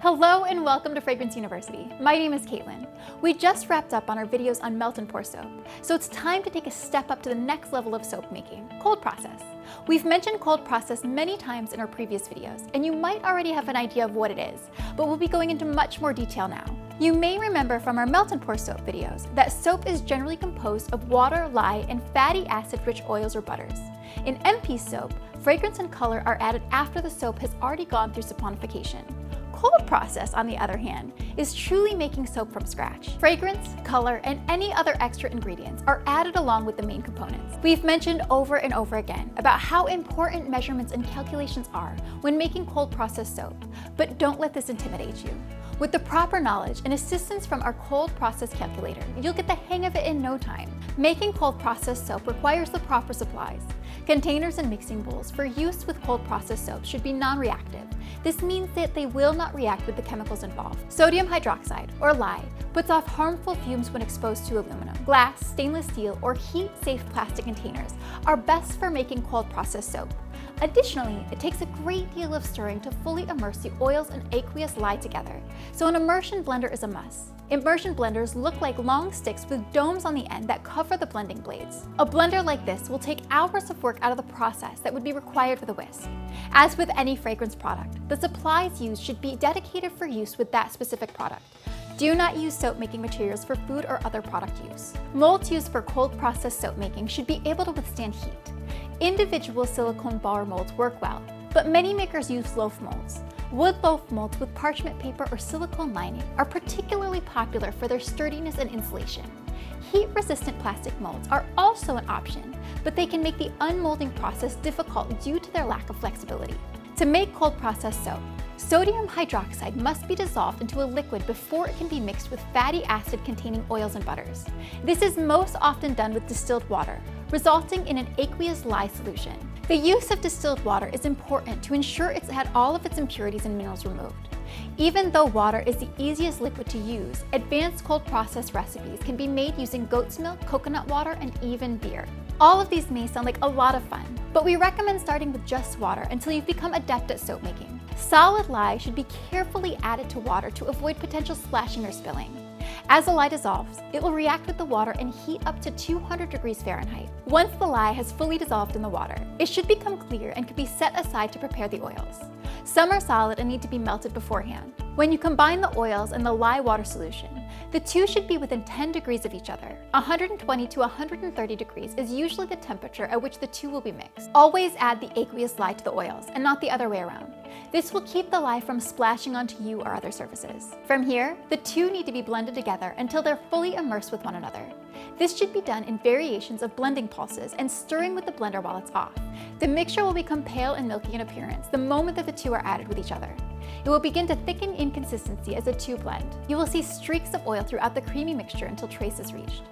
Hello and welcome to Fragrance University. My name is Caitlin. We just wrapped up on our videos on melt and pour soap, so it's time to take a step up to the next level of soap making, cold process. We've mentioned cold process many times in our previous videos, and you might already have an idea of what it is, but we'll be going into much more detail now. You may remember from our melt and pour soap videos that soap is generally composed of water, lye, and fatty acid-rich oils or butters. In MP soap, fragrance and color are added after the soap has already gone through saponification. Cold process, on the other hand, is truly making soap from scratch. Fragrance, color, and any other extra ingredients are added along with the main components. We've mentioned over and over again about how important measurements and calculations are when making cold process soap, but don't let this intimidate you. With the proper knowledge and assistance from our cold process calculator, you'll get the hang of it in no time. Making cold process soap requires the proper supplies. Containers and mixing bowls for use with cold process soap should be non-reactive. This means that they will not react with the chemicals involved. Sodium hydroxide, or lye, puts off harmful fumes when exposed to aluminum. Glass, stainless steel, or heat-safe plastic containers are best for making cold process soap. Additionally, it takes a great deal of stirring to fully immerse the oils and aqueous lye together, so an immersion blender is a must. Immersion blenders look like long sticks with domes on the end that cover the blending blades. A blender like this will take hours of work out of the process that would be required with a whisk. As with any fragrance product, the supplies used should be dedicated for use with that specific product. Do not use soap making materials for food or other product use. Molds used for cold process soap making should be able to withstand heat. Individual silicone bar molds work well, but many makers use loaf molds. Wood loaf molds with parchment paper or silicone lining are particularly popular for their sturdiness and insulation. Heat-resistant plastic molds are also an option, but they can make the unmolding process difficult due to their lack of flexibility. To make cold process soap, sodium hydroxide must be dissolved into a liquid before it can be mixed with fatty acid-containing oils and butters. This is most often done with distilled water, resulting in an aqueous lye solution. The use of distilled water is important to ensure it's had all of its impurities and minerals removed. Even though water is the easiest liquid to use, advanced cold process recipes can be made using goat's milk, coconut water, and even beer. All of these may sound like a lot of fun, but we recommend starting with just water until you've become adept at soap making. Solid lye should be carefully added to water to avoid potential splashing or spilling. As the lye dissolves, it will react with the water and heat up to 200 degrees Fahrenheit. Once the lye has fully dissolved in the water, it should become clear and can be set aside to prepare the oils. Some are solid and need to be melted beforehand. When you combine the oils and the lye water solution, the two should be within 10 degrees of each other. 120 to 130 degrees is usually the temperature at which the two will be mixed. Always add the aqueous lye to the oils and not the other way around. This will keep the lye from splashing onto you or other surfaces. From here, the two need to be blended together until they're fully immersed with one another. This should be done in variations of blending pulses and stirring with the blender while it's off. The mixture will become pale and milky in appearance the moment that the two are added with each other. It will begin to thicken in consistency as the two blend. You will see streaks of oil throughout the creamy mixture until trace is reached.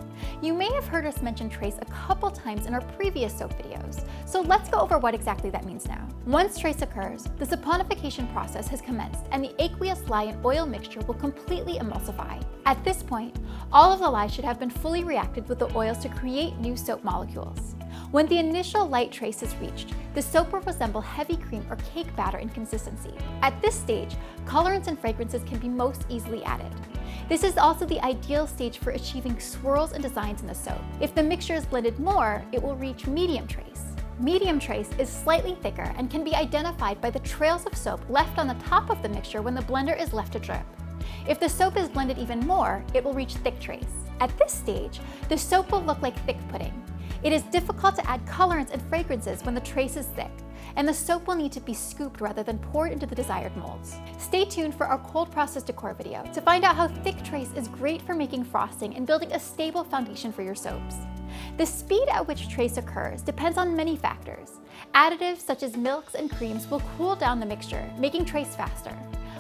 You may have heard us mention trace a couple times in our previous soap videos, so let's go over what exactly that means now. Once trace occurs, the saponification process has commenced and the aqueous lye and oil mixture will completely emulsify. At this point, all of the lye should have been fully reacted with the oils to create new soap molecules. When the initial light trace is reached, the soap will resemble heavy cream or cake batter in consistency. At this stage, colorants and fragrances can be most easily added. This is also the ideal stage for achieving swirls and designs in the soap. If the mixture is blended more, it will reach medium trace. Medium trace is slightly thicker and can be identified by the trails of soap left on the top of the mixture when the blender is left to drip. If the soap is blended even more, it will reach thick trace. At this stage, the soap will look like thick pudding. It is difficult to add colorants and fragrances when the trace is thick, and the soap will need to be scooped rather than poured into the desired molds. Stay tuned for our cold process decor video to find out how thick trace is great for making frosting and building a stable foundation for your soaps. The speed at which trace occurs depends on many factors. Additives such as milks and creams will cool down the mixture, making trace faster.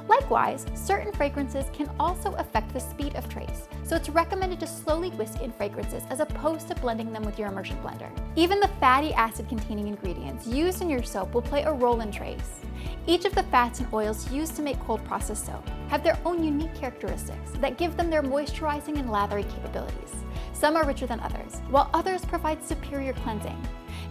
Likewise, certain fragrances can also affect the speed of trace, so it's recommended to slowly whisk in fragrances as opposed to blending them with your immersion blender. Even the fatty acid-containing ingredients used in your soap will play a role in trace. Each of the fats and oils used to make cold process soap have their own unique characteristics that give them their moisturizing and lathery capabilities. Some are richer than others, while others provide superior cleansing.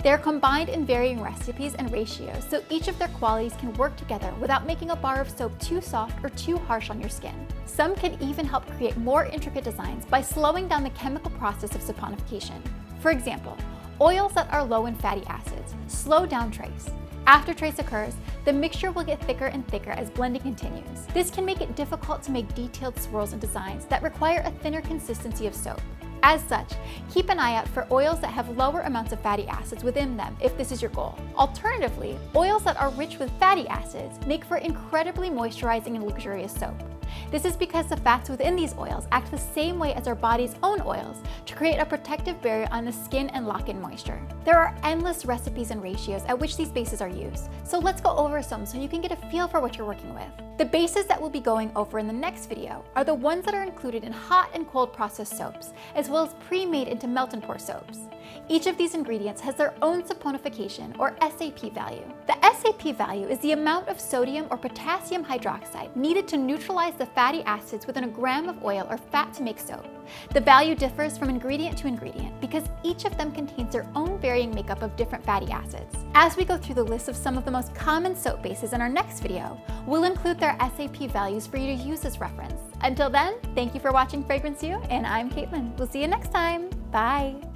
They are combined in varying recipes and ratios, so each of their qualities can work together without making a bar of soap too soft or too harsh on your skin. Some can even help create more intricate designs by slowing down the chemical process of saponification. For example, oils that are low in fatty acids slow down trace. After trace occurs, the mixture will get thicker and thicker as blending continues. This can make it difficult to make detailed swirls and designs that require a thinner consistency of soap. As such, keep an eye out for oils that have lower amounts of fatty acids within them if this is your goal. Alternatively, oils that are rich with fatty acids make for incredibly moisturizing and luxurious soap. This is because the fats within these oils act the same way as our body's own oils to create a protective barrier on the skin and lock in moisture. There are endless recipes and ratios at which these bases are used, so let's go over some so you can get a feel for what you're working with. The bases that we'll be going over in the next video are the ones that are included in hot and cold processed soaps, as well as pre-made into melt and pour soaps. Each of these ingredients has their own saponification or SAP value. The SAP value is the amount of sodium or potassium hydroxide needed to neutralize the fatty acids within a gram of oil or fat to make soap. The value differs from ingredient to ingredient because each of them contains their own varying makeup of different fatty acids. As we go through the list of some of the most common soap bases in our next video, we'll include their SAP values for you to use as reference. Until then, thank you for watching Fragrance U, and I'm Caitlin. We'll see you next time. Bye.